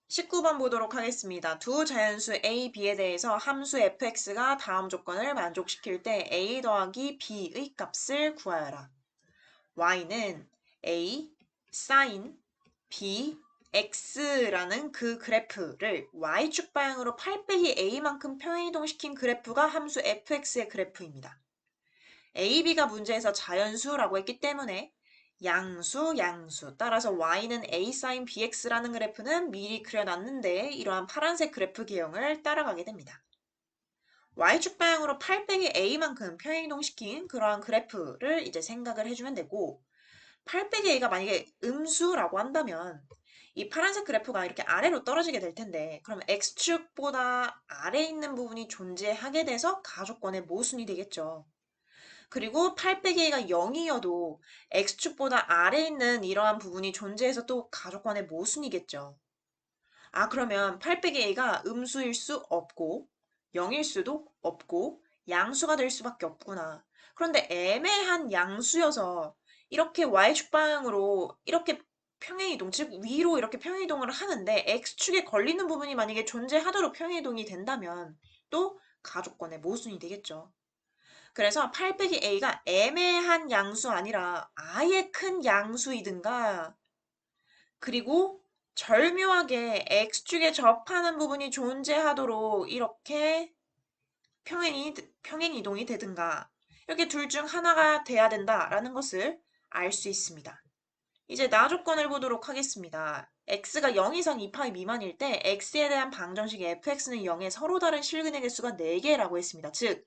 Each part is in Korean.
19번 보도록 하겠습니다. 두 자연수 a, b에 대해서 함수 fx가 다음 조건을 만족시킬 때 a 더하기 b의 값을 구하여라. y는 a sin b x라는 그 그래프를 y축 방향으로 8 빼기 a만큼 평행이동시킨 그래프가 함수 fx의 그래프입니다. a, b가 문제에서 자연수라고 했기 때문에 양수. 따라서 y는 a sin bx라는 그래프는 미리 그려놨는데 이러한 파란색 그래프 개형을 따라가게 됩니다. y축 방향으로 8 빼기 a만큼 평행이동시킨 그러한 그래프를 이제 생각을 해주면 되고 8 빼기 a가 만약에 음수라고 한다면 이 파란색 그래프가 이렇게 아래로 떨어지게 될 텐데 그럼 x축보다 아래에 있는 부분이 존재하게 돼서 가족권의 모순이 되겠죠. 그리고 8 빼기 a가 0이어도 x축보다 아래에 있는 이러한 부분이 존재해서 또 가족관의 모순이겠죠. 아, 그러면 8 빼기 a가 음수일 수 없고 0일 수도 없고 양수가 될 수밖에 없구나. 그런데 애매한 양수여서 이렇게 y축 방향으로 이렇게 평행이동, 즉 위로 이렇게 평행이동을 하는데 x축에 걸리는 부분이 만약에 존재하도록 평행이동이 된다면 또 가족권의 모순이 되겠죠. 그래서 8 빼기 a가 애매한 양수 아니라 아예 큰 양수이든가 그리고 절묘하게 x축에 접하는 부분이 존재하도록 이렇게 평행 이동이 되든가 이렇게 둘 중 하나가 돼야 된다라는 것을 알 수 있습니다. 이제 나 조건을 보도록 하겠습니다. x가 0 이상 2파이 미만일 때 x에 대한 방정식 fx는 0의 서로 다른 실근의 개수가 4개라고 했습니다. 즉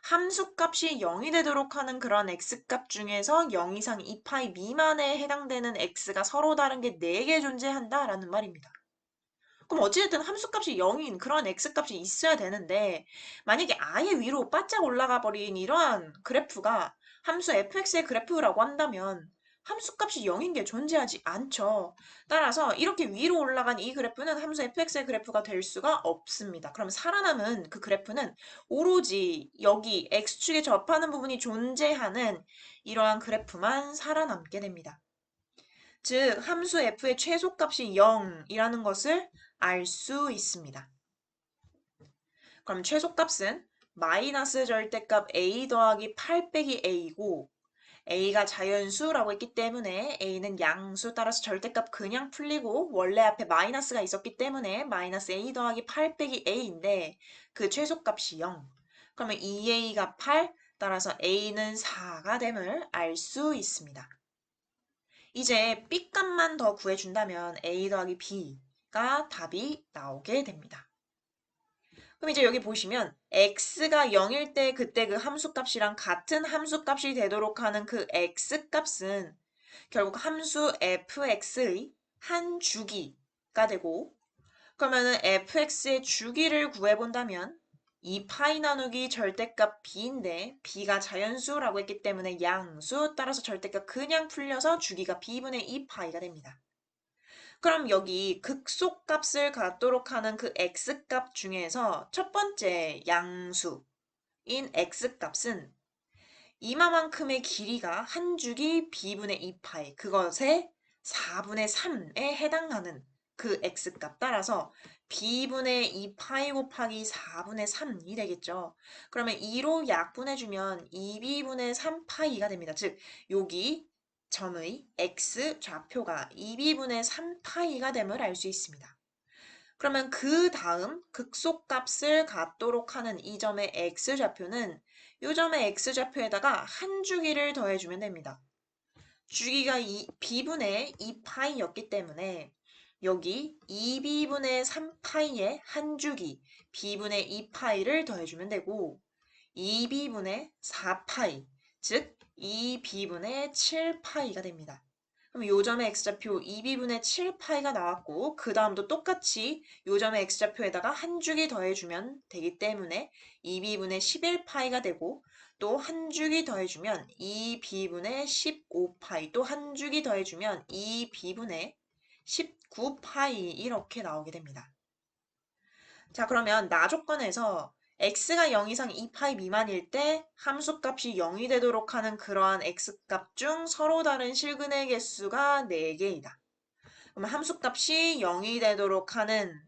함수값이 0이 되도록 하는 그런 x값 중에서 0 이상 2파이 미만에 해당되는 x가 서로 다른 게 4개 존재한다라는 말입니다. 그럼 어찌됐든 함수값이 0인 그런 x값이 있어야 되는데 만약에 아예 위로 바짝 올라가 버린 이러한 그래프가 함수 fx의 그래프라고 한다면 함수값이 0인 게 존재하지 않죠. 따라서 이렇게 위로 올라간 이 그래프는 함수 fx의 그래프가 될 수가 없습니다. 그럼 살아남은 그 그래프는 오로지 여기 x축에 접하는 부분이 존재하는 이러한 그래프만 살아남게 됩니다. 즉 함수 f의 최소값이 0이라는 것을 알 수 있습니다. 그럼 최소값은 마이너스 절대값 a 더하기 8 빼기 a이고 a가 자연수라고 했기 때문에 a는 양수 따라서 절대값 그냥 풀리고 원래 앞에 마이너스가 있었기 때문에 마이너스 a 더하기 8 빼기 a인데 그 최소값이 0. 그러면 2a가 8 따라서 a는 4가 됨을 알 수 있습니다. 이제 B값만 더 구해준다면 A 더하기 B가 답이 나오게 됩니다. 그럼 이제 여기 보시면 x가 0일 때 그때 그 함수값이랑 같은 함수값이 되도록 하는 그 x값은 결국 함수 fx의 한 주기가 되고 그러면은 fx의 주기를 구해본다면 2파이 나누기 절대값 b인데 b가 자연수라고 했기 때문에 양수 따라서 절대값 그냥 풀려서 주기가 b분의 2파이가 됩니다. 그럼 여기 극소값을 갖도록 하는 그 x값 중에서 첫 번째 양수인 x값은 이마만큼의 길이가 한 주기 b분의 2파이 그것의 4분의 3에 해당하는 그 x값 따라서 b분의 2파이 곱하기 4분의 3이 되겠죠. 그러면 2로 약분해주면 2b분의 3파이가 됩니다. 즉 여기 점의 x 좌표가 2b분의 3파이가 됨을 알 수 있습니다. 그러면 그 다음 극소값을 갖도록 하는 이 점의 x좌표는 이 점의 x좌표에다가 한 주기를 더해주면 됩니다. 주기가 b분의 2파이였기 때문에 여기 2b분의 3파이의 한 주기 b분의 2파이를 더해주면 되고 2b분의 4파이 즉 2b분의 7파이가 됩니다. 그럼 요 점의 x좌표 2b분의 7파이가 나왔고 그 다음도 똑같이 요 점의 x좌표에다가 한 주기 더해주면 되기 때문에 2b분의 11파이가 되고 또 한 주기 더해주면 2b분의 15파이 또 한 주기 더해주면 2b분의 19파이 이렇게 나오게 됩니다. 자, 그러면 나 조건에서 x가 0 이상 2파이 미만일 때 함수값이 0이 되도록 하는 그러한 x값 중 서로 다른 실근의 개수가 4개이다. 그러면 함수값이 0이 되도록 하는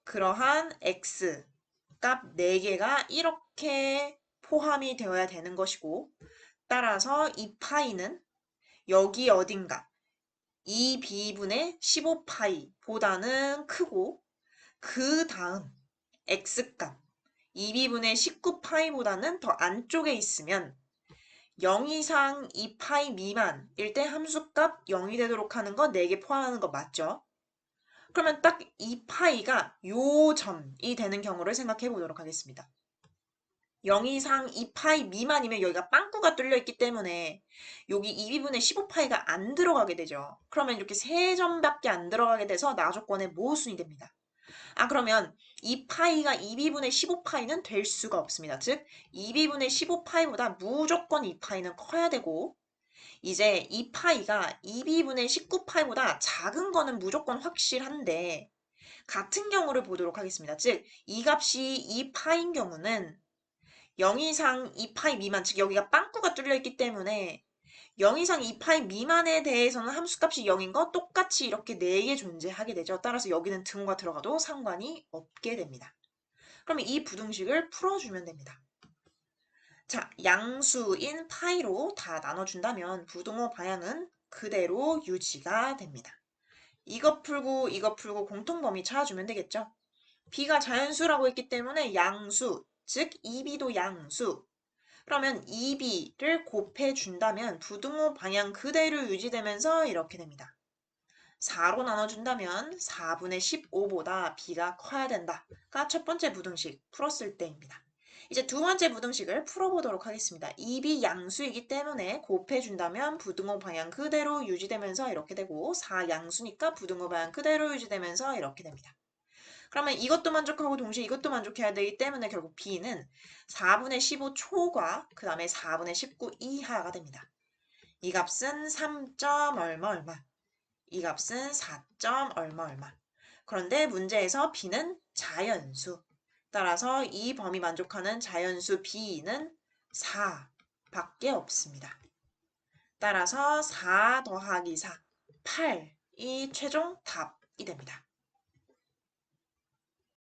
그러한 x 값 4개가 이렇게 포함이 되어야 되는 것이고, 따라서 이 파이는 여기 어딘가 2b분의 15파이보다는 크고, 그 다음 x값 2b분의 19파이보다는 더 안쪽에 있으면 0 이상 2파이 미만일 때 함수값 0이 되도록 하는 거 4개 포함하는 거 맞죠? 그러면 딱 2파이가 요 점이 되는 경우를 생각해 보도록 하겠습니다. 0 이상 2파이 미만이면 여기가 빵꾸가 뚫려 있기 때문에 여기 2b분의 15파이가 안 들어가게 되죠. 그러면 이렇게 3점밖에 안 들어가게 돼서 나조건의 모순이 됩니다. 그러면 2파이가 2b분의 15파이는 될 수가 없습니다. 즉 2b분의 15파이보다 무조건 2파이는 커야 되고, 이제 2파이가 2b분의 19파이보다 작은 거는 무조건 확실한데, 같은 경우를 보도록 하겠습니다. 즉 이 값이 2파인 경우는 0 이상 2파이 미만, 즉 여기가 빵꾸가 뚫려 있기 때문에 0 이상 2파이 미만에 대해서는 함수값이 0인 거 똑같이 이렇게 4개 존재하게 되죠. 따라서 여기는 등과 들어가도 상관이 없게 됩니다. 그러면 이 부등식을 풀어주면 됩니다. 자, 양수인 파이로 다 나눠준다면 부등호 방향은 그대로 유지가 됩니다. 이것 풀고 공통범위 찾아주면 되겠죠. b가 자연수라고 했기 때문에 양수, 즉 2b도 양수. 그러면 2b를 곱해준다면 부등호 방향 그대로 유지되면서 이렇게 됩니다. 4로 나눠준다면 4분의 15보다 b가 커야 된다가 첫 번째 부등식 풀었을 때입니다. 이제 두 번째 부등식을 풀어보도록 하겠습니다. 2b 양수이기 때문에 곱해준다면 부등호 방향 그대로 유지되면서 이렇게 되고, 4 양수니까 부등호 방향 그대로 유지되면서 이렇게 됩니다. 그러면 이것도 만족하고 동시에 이것도 만족해야 되기 때문에 결국 b는 4분의 15 초과 그 다음에 4분의 19 이하가 됩니다. 이 값은 3. 얼마 얼마, 이 값은 4. 얼마 얼마. 그런데 문제에서 b는 자연수. 따라서 이 범위 만족하는 자연수 b는 4밖에 없습니다. 따라서 4 더하기 4, 8이 최종 답이 됩니다.